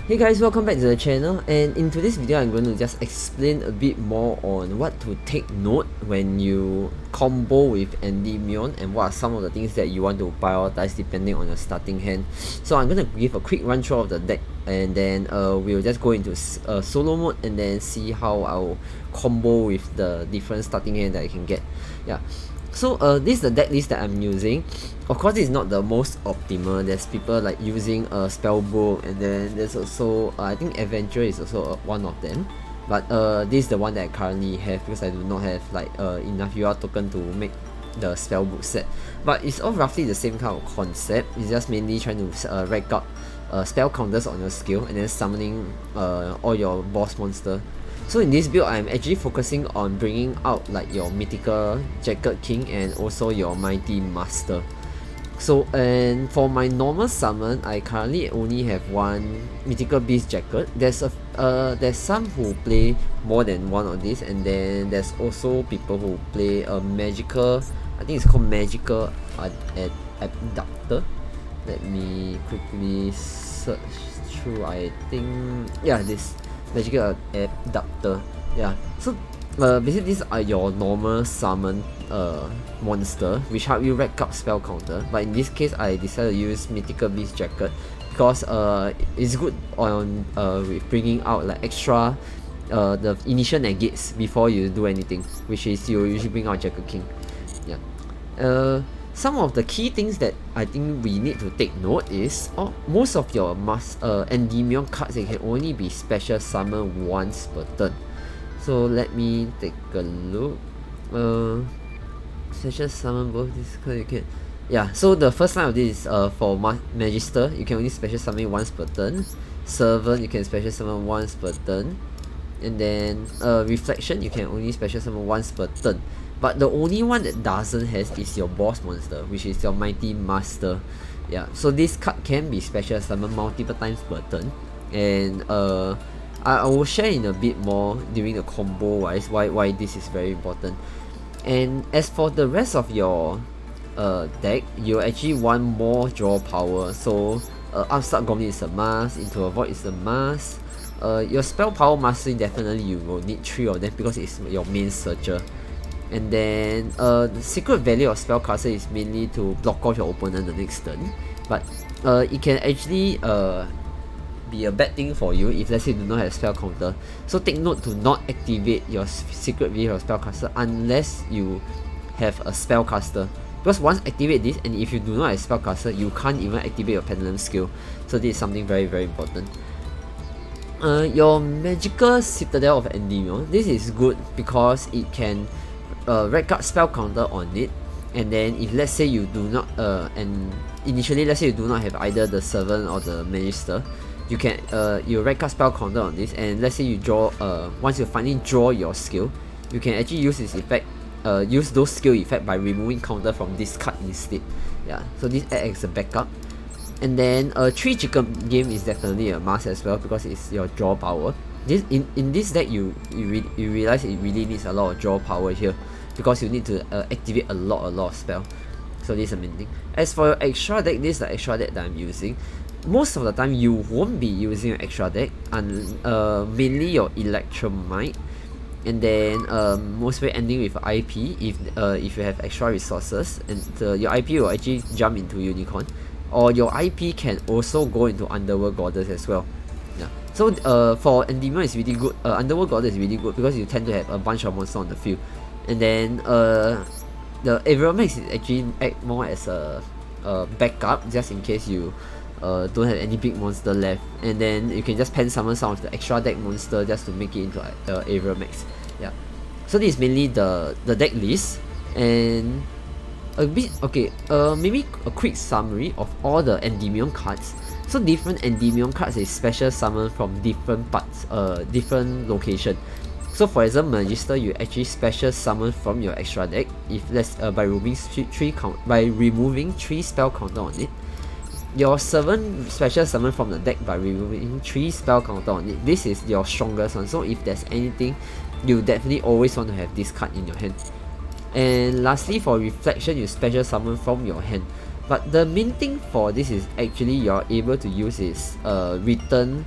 Hey guys, welcome back to the channel, and in today's video I'm going to just explain a bit more on what to take note when you combo with Endymion and what are some of the things that you want to prioritize depending on your starting hand. So I'm going to give a quick run through of the deck, and then we'll just go into solo mode and then see how I'll combo with the different starting hand that I can get. Yeah. So this is the deck list that I'm using. Of course, it's not the most optimal. There's people like using a spellbook, and then there's also I think Adventure is also one of them. But this is the one that I currently have because I do not have like enough UR token to make the spellbook set. But it's all roughly the same kind of concept. It's just mainly trying to rack up spell counters on your skill and then summoning all your boss monster. So in this build, I'm actually focusing on bringing out like your mythical Jacket King and also your mighty master. So and for my normal summon, I currently only have one mythical beast jacket. There's some who play more than one of these, and then there's also people who play a magical. I think it's called magical abductor. Let me quickly search through. I think this magical abductor. Yeah, so basically these are your normal summon monster which help you rack up spell counter, but in this case I decided to use mythical beast jacket because it's good on with bringing out like extra the initial negates before you do anything, which is you usually bring out Jacket King. Yeah. Some of the key things that I think we need to take note is most of your Endymion cards, they can only be special summoned once per turn. So let me take a look. Special summon both these cards you can. Yeah, so the first line of this is for Magister, you can only special summon once per turn. Servant, you can special summon once per turn. And then Reflection, you can only special summon once per turn. But the only one that doesn't have is your boss monster, which is your mighty master. Yeah, so this card can be special summoned multiple times per turn, and I will share in a bit more during the combo wise why this is very important. And as for the rest of your deck, you actually want more draw power. So Upstart Goblin is a must, Into a Void is a must. Your spell power mastery, definitely you will need 3 of them because it's your main searcher. And then the secret value of spellcaster is mainly to block off your opponent the next turn, but it can actually be a bad thing for you if let's say you do not have spell counter. So take note to not activate your secret value of spellcaster unless you have a spellcaster, because once activate this, and if you do not have spellcaster, you can't even activate your pendulum skill. So this is something very important. Your magical citadel of Endymion, this is good because it can rack up spell counter on it, and then if let's say you do not and initially let's say you do not have either the servant or the magister, you can you rack up spell counter on this, and let's say you draw once you finally draw your skill, you can actually use this effect, use those skill effect by removing counter from this card instead. Yeah, so this acts as a backup. And then 3 chicken game is definitely a must as well because it's your draw power. This in this deck you realize it really needs a lot of draw power here because you need to activate a lot of spell. So this is the main thing. As for your extra deck, this is the extra deck that I'm using. Most of the time you won't be using your extra deck, mainly your Electromite, and then mostly ending with IP if you have extra resources, and your IP will actually jump into Unicorn, or your IP can also go into Underworld Goddess as well. Yeah. So for Endymion it's really good. Underworld Goddess is really good because you tend to have a bunch of monsters on the field, and then the Aeromax is actually act more as a backup just in case you don't have any big monster left, and then you can just pen summon some of the extra deck monster just to make it into Aeromax. Yeah. So this is mainly the deck list, and a bit maybe a quick summary of all the Endymion cards. So different Endymion cards is special summon from different parts, different location. So for example, Magister, you actually special summon from your extra deck if by removing 3 spell counter on it. Your Servant special summon from the deck by removing 3 spell counter on it. This is your strongest one. So if there's anything, you definitely always want to have this card in your hand. And lastly, for Reflection, you special summon from your hand. But the main thing for this is actually you're able to use is return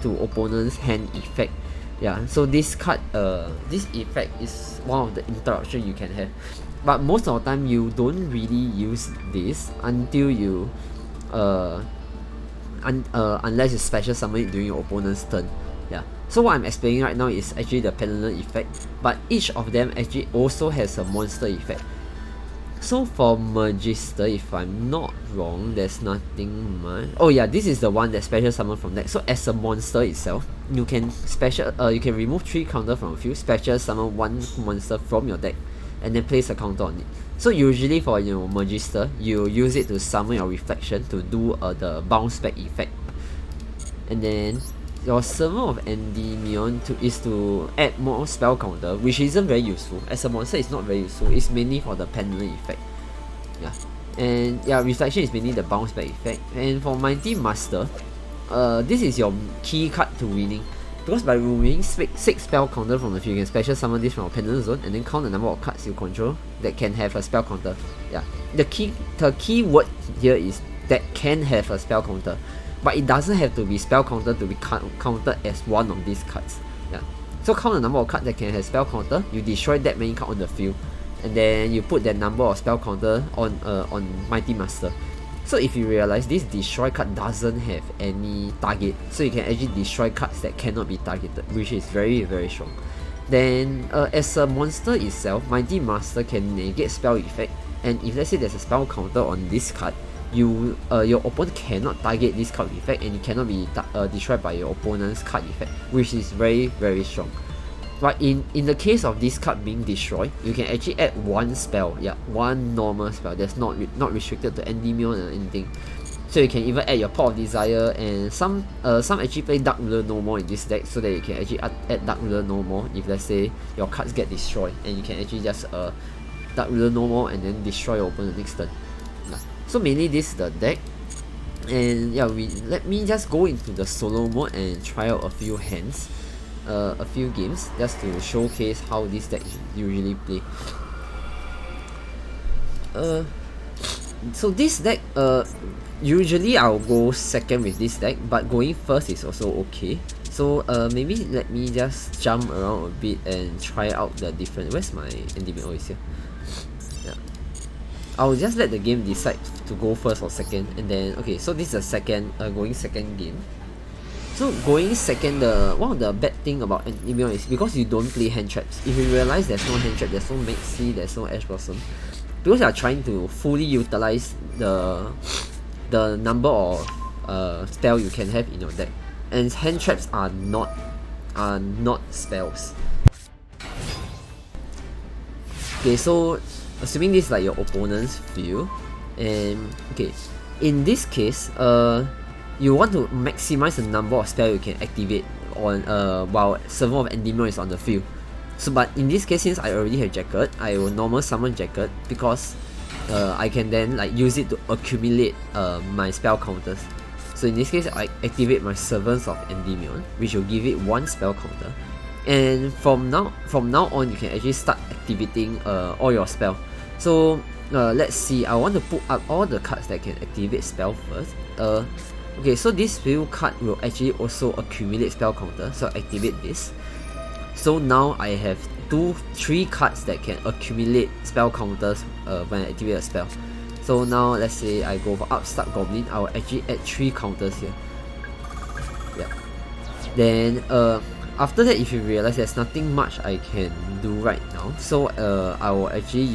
to opponent's hand effect. Yeah, so this card, this effect is one of the interruption you can have, but most of the time you don't really use this until you unless you special summon it during your opponent's turn. Yeah, so what I'm explaining right now is actually the pendulum effect, but each of them actually also has a monster effect. So for Magister, if I'm not wrong, there's nothing much. Oh yeah, this is the one that special summon from deck. So as a monster itself, you can you can remove 3 counter from a field, special summon 1 monster from your deck, and then place a counter on it. So usually for your Magister, you use it to summon your reflection to do the bounce back effect. And then your summon of Endymion is to add more spell counter, which isn't very useful. As a monster, it's not very useful. It's mainly for the pendulum effect. Yeah, and yeah, reflection is mainly the bounce back effect. And for Mighty Master, this is your key card to winning, because by removing 6 spell counter from the field, you can special summon this from a pendulum zone and then count the number of cards you control that can have a spell counter. Yeah, the key word here is that can have a spell counter, but it doesn't have to be spell counter to be counted as one of these cards. Yeah, so count the number of cards that can have spell counter, you destroy that many cards on the field, and then you put that number of spell counter on Mighty Master. So if you realize this destroy card doesn't have any target, so you can actually destroy cards that cannot be targeted, which is very very strong. Then as a monster itself, Mighty Master can negate spell effect, and if let's say there's a spell counter on this card, your opponent cannot target this card effect, and it cannot be destroyed by your opponent's card effect, which is very very strong. But in the case of this card being destroyed, you can actually add 1 spell, yeah, 1 normal spell that's not restricted to Endymion or anything. So you can even add your Pot of Desire, and some actually play Dark Ruler no more in this deck, so that you can actually add Dark Ruler no more if let's say your cards get destroyed, and you can actually just Dark Ruler no more and then destroy your opponent next turn. Yeah. So mainly this is the deck, and yeah, let me just go into the solo mode and try out a few hands. A few games just to showcase how this deck usually play. So this deck, usually I'll go second with this deck, but going first is also okay. So maybe let me just jump around a bit and try out the different. Where's my Endymion? Oh, it's here. Yeah, I'll just let the game decide to go first or second, and then okay. So this is a going second game. So going second, one of the bad thing about Endymion is because you don't play hand traps. If you realize there's no hand trap, there's no Maxi, there's no Ash Blossom, because you are trying to fully utilize the number of spell you can have in your deck, and hand traps are not spells. Okay, so assuming this is like your opponent's field, and okay, in this case, you want to maximize the number of spells you can activate on while Servant of Endymion is on the field. So but in this case, since I already have Jacket, I will normal summon Jacket, because I can then like use it to accumulate my spell counters. So in this case, I activate my Servants of Endymion, which will give it 1 spell counter. And from now on, you can actually start activating all your spell. So let's see, I want to put up all the cards that can activate spell first. Okay, so this field card will actually also accumulate spell counter, so activate this. So now I have 3 cards that can accumulate spell counters when I activate a spell. So now let's say I go for Upstart Goblin, I will actually add 3 counters here. Yeah. Then after that, if you realize there's nothing much I can do right now, so I will actually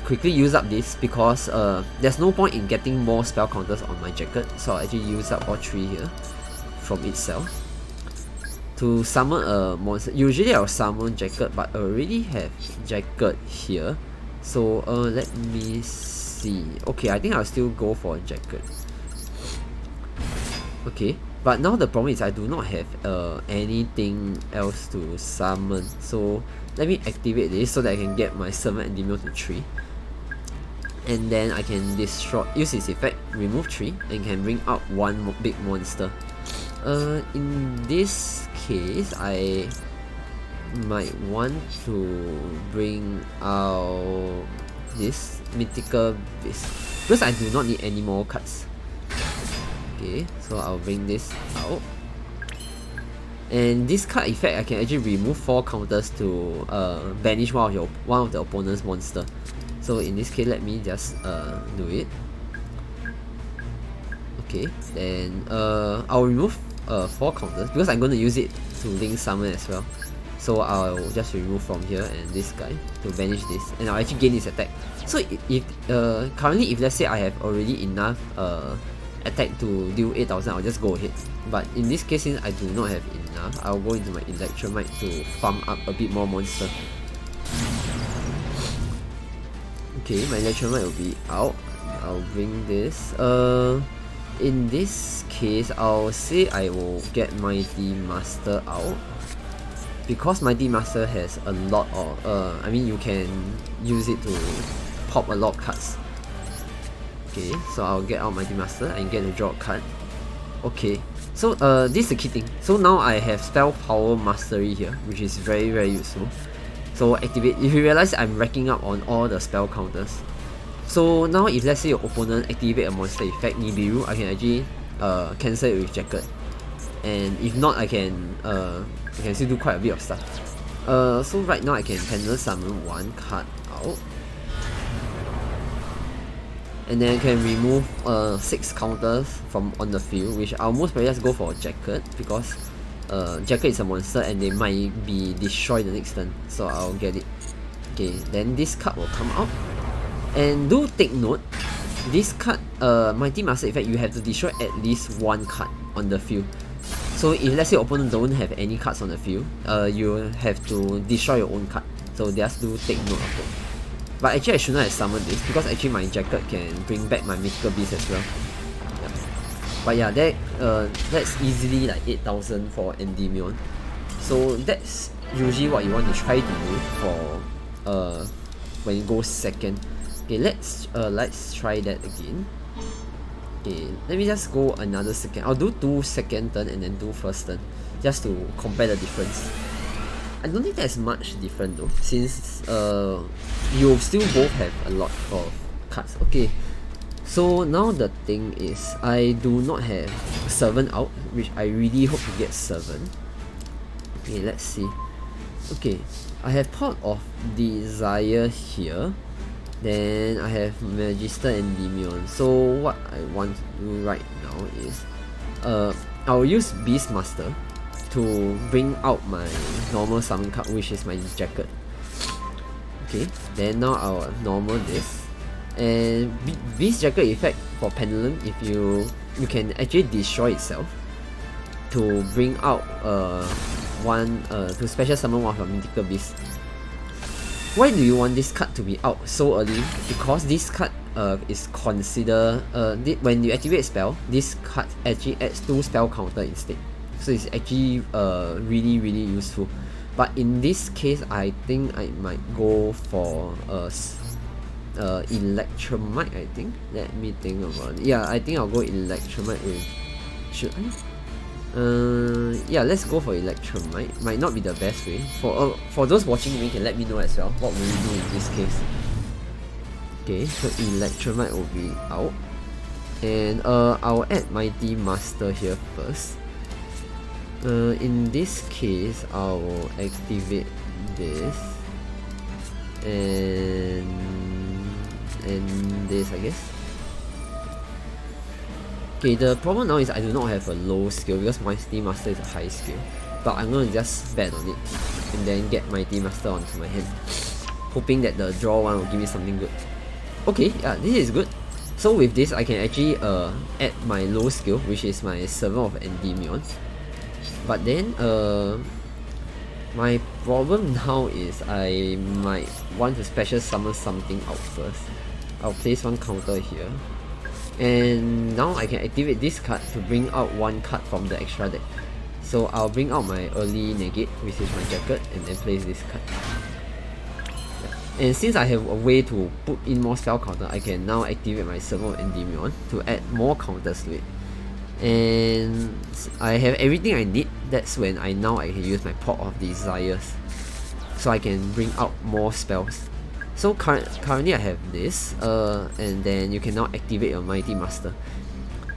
quickly use up this, because there's no point in getting more spell counters on my Jacket, so I'll actually use up all 3 here from itself to summon a monster. Usually I'll summon Jacket, but I already have Jacket here, so let me see. Okay, I think I'll still go for Jacket. Okay, but now the problem is I do not have anything else to summon, so let me activate this so that I can get my Servant Endymion to 3, and then I can use its effect, remove 3, and can bring out 1 big monster. In this case, I might want to bring out this Mythical Beast, because I do not need any more cards. Okay, so I'll bring this out. And this card effect, I can actually remove 4 counters to banish one of the opponent's monster. So in this case, let me just do it. Okay, then I'll remove 4 counters because I'm going to use it to link summon as well. So I'll just remove from here and this guy to banish this, and I'll actually gain his attack. So if currently, if let's say I have already enough attack to deal 8,000, I'll just go ahead. But in this case, since I do not have enough, I'll go into my Electromite to farm up a bit more monster. Okay, my Electromite will be out. I'll bring this. In this case, I'll say I will get Mighty Master out. Because Mighty Master has a lot of, I mean, you can use it to pop a lot of cards. Okay, so I'll get out Mighty Master and get to draw a card. Okay, so this is the key thing. So now I have Spell Power Mastery here, which is very useful. So activate, if you realize I'm racking up on all the spell counters. So now if let's say your opponent activate a monster effect, Nibiru, I can actually cancel it with Jacket. And if not, I can still do quite a bit of stuff. So right now I can Pendulum Summon 1 card out. And then I can remove 6 counters from on the field, which I'll most probably just go for a Jacket because Jacket is a monster and they might be destroyed the next turn. So I'll get it. Okay, then this card will come out. And do take note, this card, Mighty Master effect, you have to destroy at least 1 card on the field. So if let's say your opponent don't have any cards on the field, you have to destroy your own card. So just do take note of it. But actually I should not have summoned this because actually my Jacket can bring back my Mythical Beast as well. Yeah. But yeah, that's easily like 8,000 for Endymion. So that's usually what you want to try to do for when you go second. Okay, let's try that again. Okay, let me just go another second. I'll do 2 second turn and then do first turn, just to compare the difference. I don't think there's much different though, since you still both have a lot of cards. Okay, so now the thing is, I do not have Servant out, which I really hope to get Servant. Okay, let's see. Okay, I have Pot of Desire here. Then I have Magister and Endymion. So what I want to do right now is I'll use Beastmaster to bring out my normal summon card, which is my Jacket. Okay, then now I'll normal this. And Beast Jacket effect for Pendulum, if you can actually destroy itself to bring out to special summon one of your Mythical Beasts. Why do you want this card to be out so early? Because this card is considered, when you activate a spell, this card actually adds 2 spell counter instead. So it's actually really useful. But in this case, I think I might go for Electromite, I think. Let me think about it. Yeah, I think I'll go Electromite with... Should I? Yeah, let's go for Electromite. Might not be the best way. For those watching me, can let me know as well. What will you do in this case? Okay, so Electromite will be out. And I'll add Mighty Master here first. In this case, I'll activate this. And this, I guess. Okay, the problem now is I do not have a low skill because Mighty Master is a high skill. But I'm going to just bet on it and then get Mighty Master onto my hand, hoping that the draw one will give me something good. Okay, yeah, this is good. So with this, I can actually add my low skill, which is my Servant of Endymion. But then, my problem now is I might want to special summon something out first. I'll place 1 counter here. And now I can activate this card to bring out 1 card from the extra deck. So I'll bring out my early negate, which is my Jacket, and then place this card. Yeah. And since I have a way to put in more spell counter, I can now activate my Servant of Endymion to add more counters to it. And I have everything I need. That's when I can use my Pot of Desires, so I can bring out more spells. So currently I have this, and then you can now activate your Mighty Master.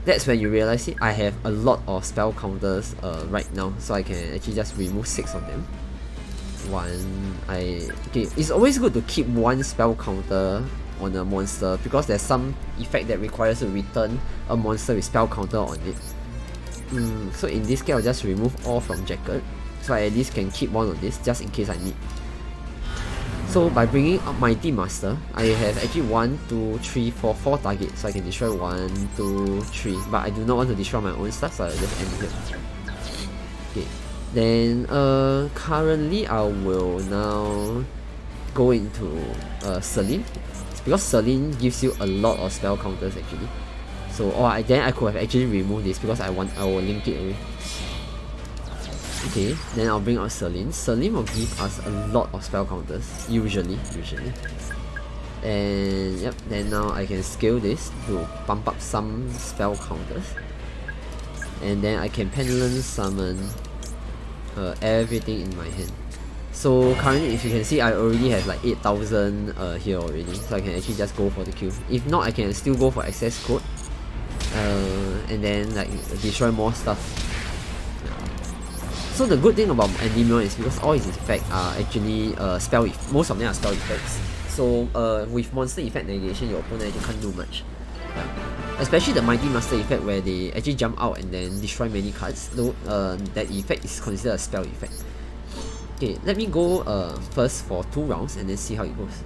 that's when you realize it. I have a lot of spell counters right now, so I can actually just remove 6 of them. Okay, it's always good to keep one spell counter on a monster because there's some effect that requires to return a monster with spell counter on it. So in this case, I'll just remove all from Jacket, so I at least can keep one of this just in case I need. So by bringing up Mighty Master, I have actually 1, 2, 3, 4 targets, so I can destroy 1, 2, 3. But I do not want to destroy my own stuff, so I'll just end here. Okay. Then currently I will now go into Celine, because Celine gives you a lot of spell counters actually. So then I could have actually removed this because I will link it away. Okay, then I'll bring out Celine. Celine will give us a lot of spell counters, usually. And yep, then now I can scale this to pump up some spell counters. And then I can Pendulum Summon everything in my hand. So currently, if you can see, I already have like 8,000 here already, so I can actually just go for the kill. If not, I can still go for access code, and then like destroy more stuff. So the good thing about Endymion is because all his effects are actually most of them are spell effects. So with monster effect negation, your opponent actually can't do much. Especially the Mighty Master effect where they actually jump out and then destroy many cards. Though that effect is considered a spell effect. Okay, let me go first for 2 rounds and then see how it goes.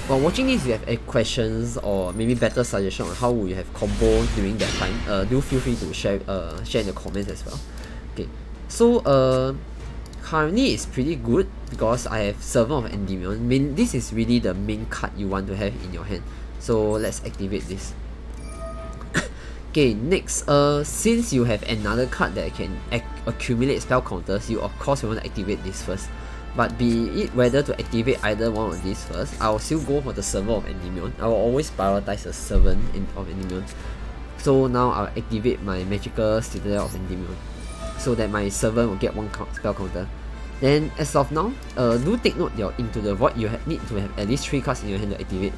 While watching this, if you have questions or maybe better suggestion on how would you have combo during that time, do feel free to share in the comments as well. Okay, so currently it's pretty good because I have Servant of Endymion. This is really the main card you want to have in your hand. So let's activate this. Okay, next, since you have another card that can accumulate spell counters, you of course want to activate this first. But be it whether to activate either one of these first, I will still go for the Servant of Endymion. I will always prioritize the Servant of Endymion. So now I'll activate my Magical Citadel of Endymion, so that my Servant will get 1 spell counter. Then as of now, do take note you're Into the Void, you need to have at least 3 cards in your hand to activate.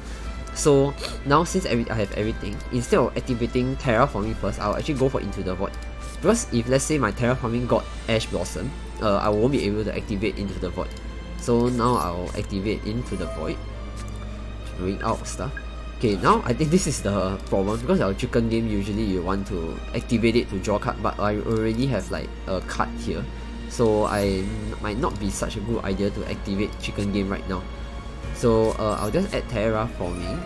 So now since I have everything, instead of activating Terraforming first, I'll actually go for Into the Void. Because if let's say my Terraforming got Ash Blossom, I won't be able to activate Into the Void. So now I'll activate Into the Void to bring out stuff. Okay, now I think this is the problem, because our chicken game usually you want to activate it to draw card, but I already have like a card here. So I might not be such a good idea to activate chicken game right now. So I'll just add Terraforming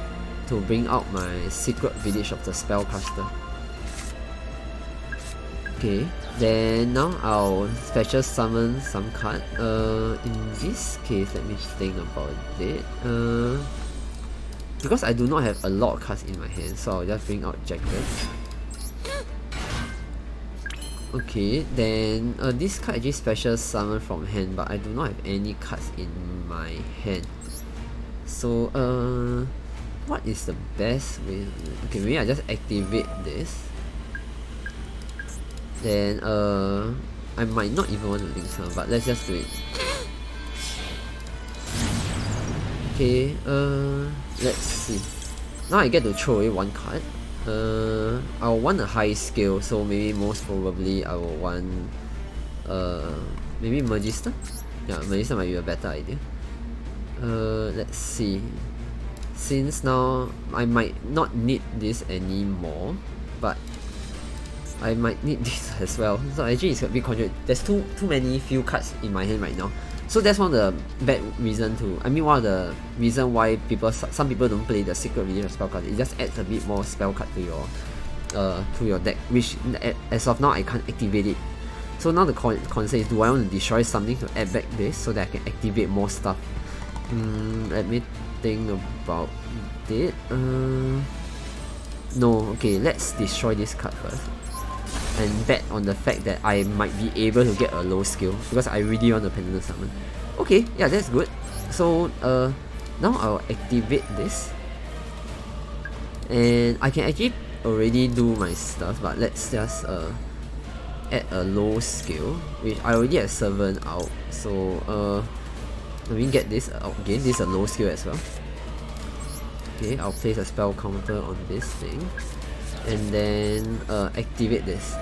to bring out my Secret Village of the Spellcaster. Okay, then now I'll special summon some card. In this case, let me think about it. Because I do not have a lot of cards in my hand, so I'll just bring out Jacket. Okay, then this card actually special summon from hand, but I do not have any cards in my hand. So what is the best way? Okay, maybe I just activate this. Then I might not even want to link some, but let's just do it. Okay, let's see. Now I get to throw away 1 card. I'll want a high skill, so maybe most probably I will want maybe Magister? Yeah, Magister might be a better idea. Let's see. Since now I might not need this anymore, but I might need this as well. So actually it's a bit contradictory. There's too many few cards in my hand right now. So that's one of the bad reason one of the reason why some people don't play the Secret Village of spell card. It just adds a bit more spell card to your deck, which as of now I can't activate it. So now the concern is, do I want to destroy something to add back this so that I can activate more stuff? Let me think about it. No, okay, let's destroy this card first and bet on the fact that I might be able to get a low skill, because I really want to Pendulum Summon. Okay, yeah, that's good. So now I'll activate this, and I can actually already do my stuff, but let's just add a low skill, which I already have Servant out. So let me get this out again. This is a low skill as well. Okay, I'll place a spell counter on this thing. and then activate this.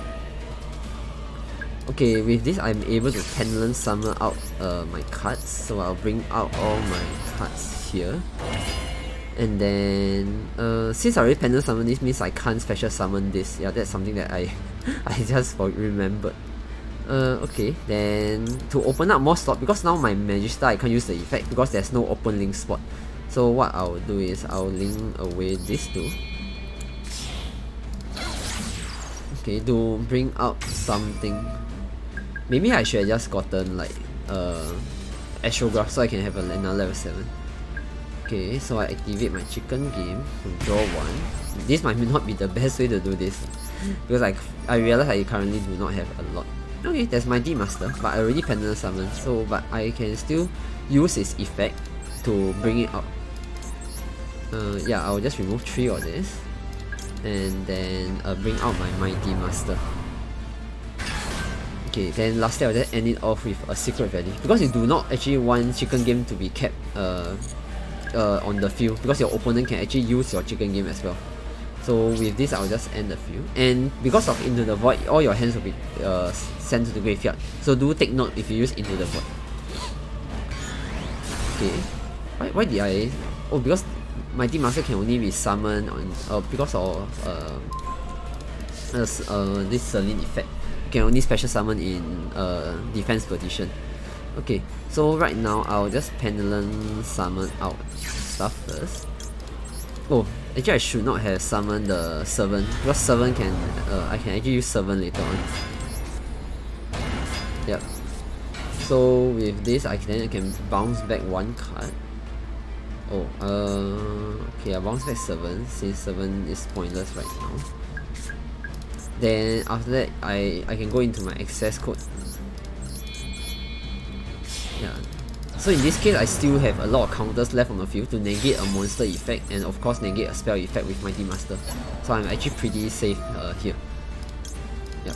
Okay, with this I'm able to pendulum summon out my cards, so I'll bring out all my cards here. And then since I already pendulum summon this, means I can't special summon this. Yeah, that's something that I just remembered. Okay, then to open up more slot, because now my Magister I can't use the effect because there's no open link spot. So what I'll do is I'll link away these two. Okay, to bring out something. Maybe I should have just gotten like Astrograph so I can have another level 7. Okay, so I activate my chicken game to draw 1. This might not be the best way to do this because I realize I currently do not have a lot. Okay, that's my D-Master, but I already pendulum summoned, so but I can still use its effect to bring it out. Yeah, I'll just remove 3 of this and then bring out my Mighty Master. Okay, then lastly I'll just end it off with a Secret Valley, because you do not actually want chicken game to be kept on the field, because your opponent can actually use your chicken game as well. So with this I'll just end the field, and because of Into the Void, all your hands will be sent to the graveyard, so do take note if you use Into the Void. Okay, why did I... Oh, because Mighty Master can only be summoned on because of this Celine effect. You can only special summon in defense position. Okay, so right now I'll just pendulum summon out stuff first. Oh, actually I should not have summoned the Servant, because Servant can I can actually use Servant later on. Yep. So with this I can bounce back 1 card. Oh, okay, I bounce back 7 since 7 is pointless right now. Then after that I can go into my access code. Yeah. So in this case I still have a lot of counters left on the field to negate a monster effect and of course negate a spell effect with Mighty Master. So I'm actually pretty safe here. Yep.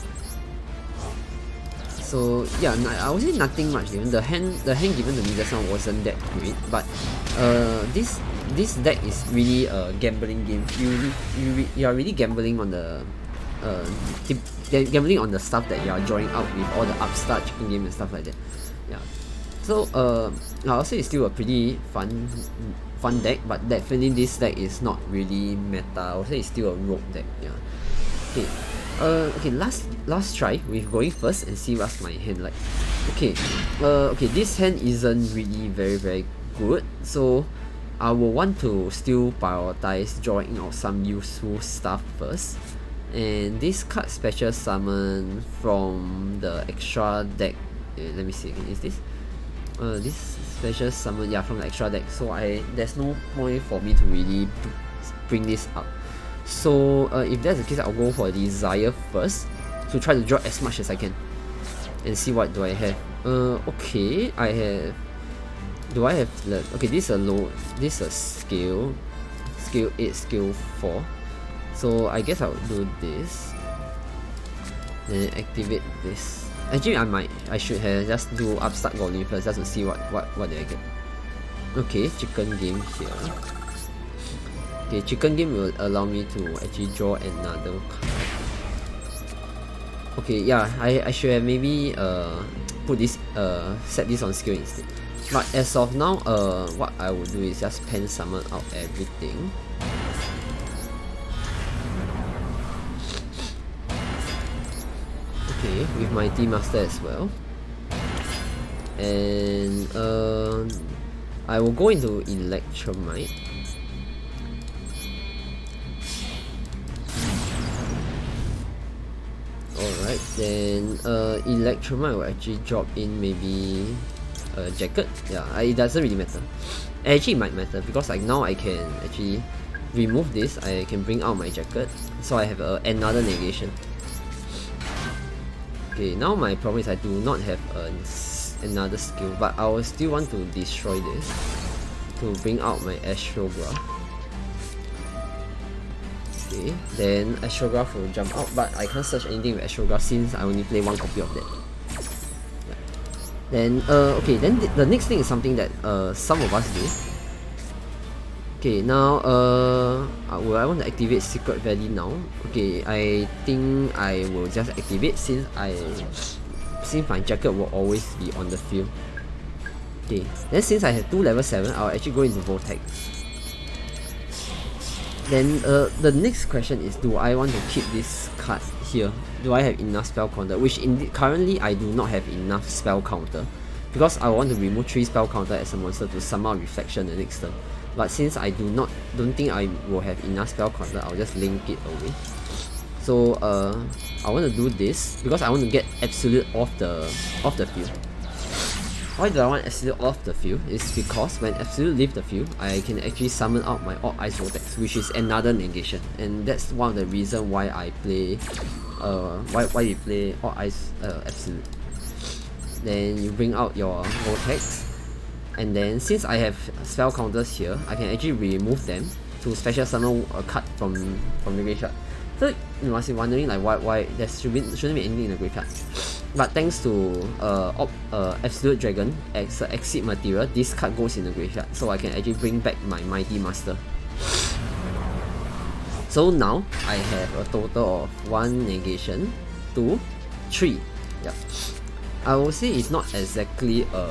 So yeah, I would say nothing much. Even the hand given to me just now wasn't that great, but this deck is really a gambling game. You are really gambling on the gambling on the stuff that you are drawing out with all the upstart chicken game and stuff like that. Yeah. So I'll say it's still a pretty fun deck, but definitely this deck is not really meta. I'll say it's still a rogue deck. Yeah. Okay. Okay. Last try with going first and see what's my hand like. Okay. Okay. This hand isn't really very good, so I will want to still prioritize drawing out some useful stuff first. And this card special summon from the extra deck. Let me see again. Is this? This special summon, yeah, from the extra deck. So there's no point for me to really bring this up. So if that's the case, I'll go for Desire first to try to draw as much as I can and see what do I have. Okay, I have. Do I have? Okay, this is a low. This is a skill 8, skill 4. So I guess I'll do this. Then activate this. Actually, I should have just do upstart Goblin first just to see what did I get. Okay, chicken game here. Okay, chicken game will allow me to actually draw another card. Okay, yeah, I should have maybe put this set this on skill instead. But as of now, what I will do is just pen summon out everything. Okay, with my D-Master as well. And I will go into Electromite. Alright, then Electromite will actually drop in maybe a Jacket. Yeah, it doesn't really matter. Actually it might matter because like now I can actually remove this, I can bring out my Jacket, so I have another negation. Okay, now my problem is I do not have another skill, but I will still want to destroy this to bring out my Astrograph. Okay, then Astrograph will jump out, but I can't search anything with Astrograph since I only play 1 copy of that. Yeah. Then okay, then the next thing is something that some of us do. Okay, now will I want to activate Secret Valley now? Okay, I think I will just activate since my jacket will always be on the field. Okay, then since I have 2 level 7, I'll actually go into Vortex. Then the next question is, do I want to keep this card here? Do I have enough spell counter? Which currently I do not have enough spell counter, because I want to remove 3 spell counter as a monster to summon Reflection the next turn. But since I don't think I will have enough spell counter, I'll just link it away. So I want to do this because I want to get Absolute off the field. Why do I want Absolute off the field? It's because when Absolute leave the field, I can actually summon out my Odd Eyes Vortex, which is another negation, and that's one of the reasons why I play why you play Odd Eyes Absolute. Then you bring out your Vortex, and then since I have spell counters here, I can actually remove them to special summon a card from the graveyard. So you must be wondering like why there shouldn't be anything in the graveyard. But thanks to Absolute Dragon as exit material, this card goes in the graveyard, so I can actually bring back my Mighty Master. So now I have a total of 1 negation, 2, 3. Yeah, I will say it's not exactly a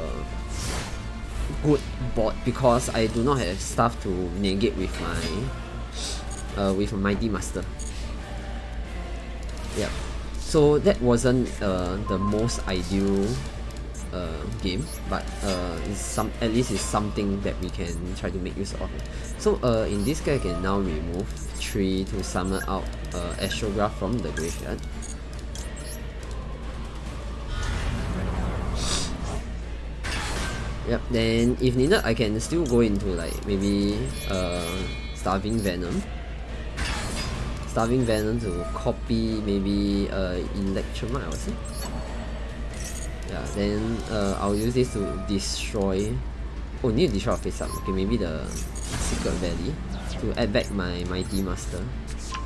good board because I do not have stuff to negate with my Mighty Master. Yeah. So that wasn't the most ideal game, but at least it's something that we can try to make use of. So in this case, I can now remove 3 to summon out Astrograph from the graveyard. Yep. Then if needed, I can still go into like maybe Starving Venom to copy maybe Electromite, I would say. Yeah, then I'll use this to destroy. Oh, need to destroy a face up. Okay, maybe the Secret Valley to add back my Mighty Master.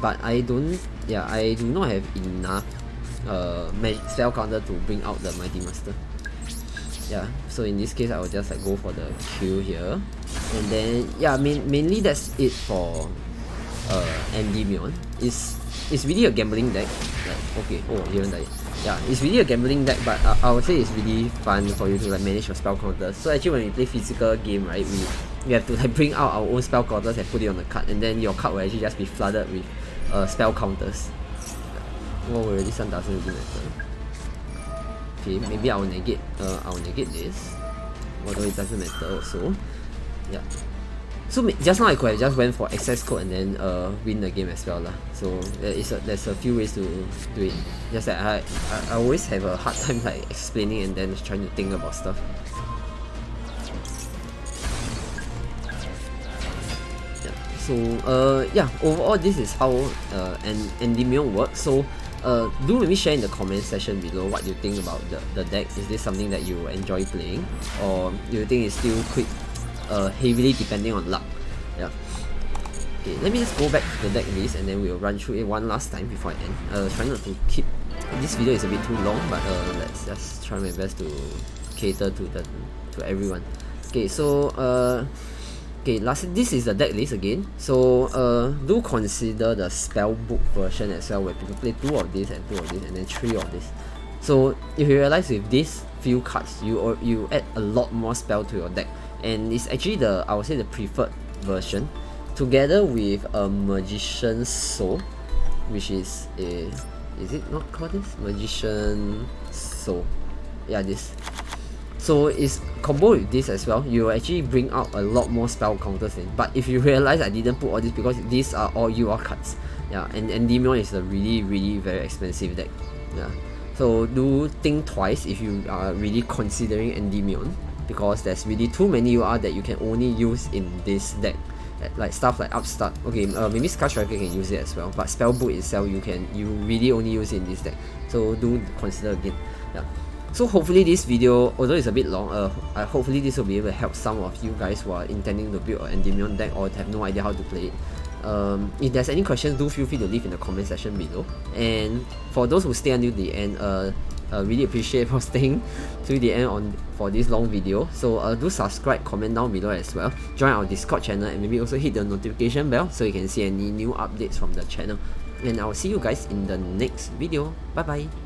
But I do not have enough spell counter to bring out the Mighty Master. Yeah, so in this case I will just like go for the kill here. And then yeah, mainly that's it for Endymion. It's really a gambling deck. Like, okay, oh, you haven't died. Yeah, it's really a gambling deck, but I would say it's really fun for you to like manage your spell counters. So actually when we play physical game, right, we have to like bring out our own spell counters and put it on the card, and then your card will actually just be flooded with spell counters. Oh, already sun doesn't really matter. Okay, maybe I'll negate this, although it doesn't matter also. Yeah. So just now I could have just went for access code and then win the game as well lah. So there's a few ways to do it. Just that I always have a hard time like explaining and then trying to think about stuff. Yeah. So yeah, overall this is how Endymion works. So do maybe share in the comment section below what you think about the deck. Is this something that you enjoy playing, or do you think it's still quick? Heavily depending on luck. Yeah. Okay, let me just go back to the deck list and then we'll run through it one last time before I end. Try not to keep this video is a bit too long, but let's just try my best to cater to everyone. Okay, so okay, this is the deck list again. So do consider the spell book version as well, where people play 2 of this and 2 of this and then 3 of this. So if you realize with these few cards, you add a lot more spell to your deck. And it's actually I would say the preferred version, together with a Magician's Soul, which is it not called this? Magician Soul. Yeah, this. So it's combo with this as well. You will actually bring out a lot more spell counters in. But if you realize I didn't put all this because these are all UR cards. Yeah, and Endymion is a really very expensive deck. Yeah. So do think twice if you are really considering Endymion, because there's really too many UR that you can only use in this deck. Like stuff like Upstart. Okay, maybe Scar Striker can use it as well, but Spellbook itself you really only use it in this deck. So do consider again. Yeah. So hopefully this video, although it's a bit long, hopefully this will be able to help some of you guys who are intending to build an Endymion deck or have no idea how to play it. If there's any questions, do feel free to leave in the comment section below. And for those who stay until the end, really appreciate for staying to the end for this long video. So do subscribe, comment down below as well, join our Discord channel, and maybe also hit the notification bell so you can see any new updates from the channel. And I'll see you guys in the next video. Bye bye.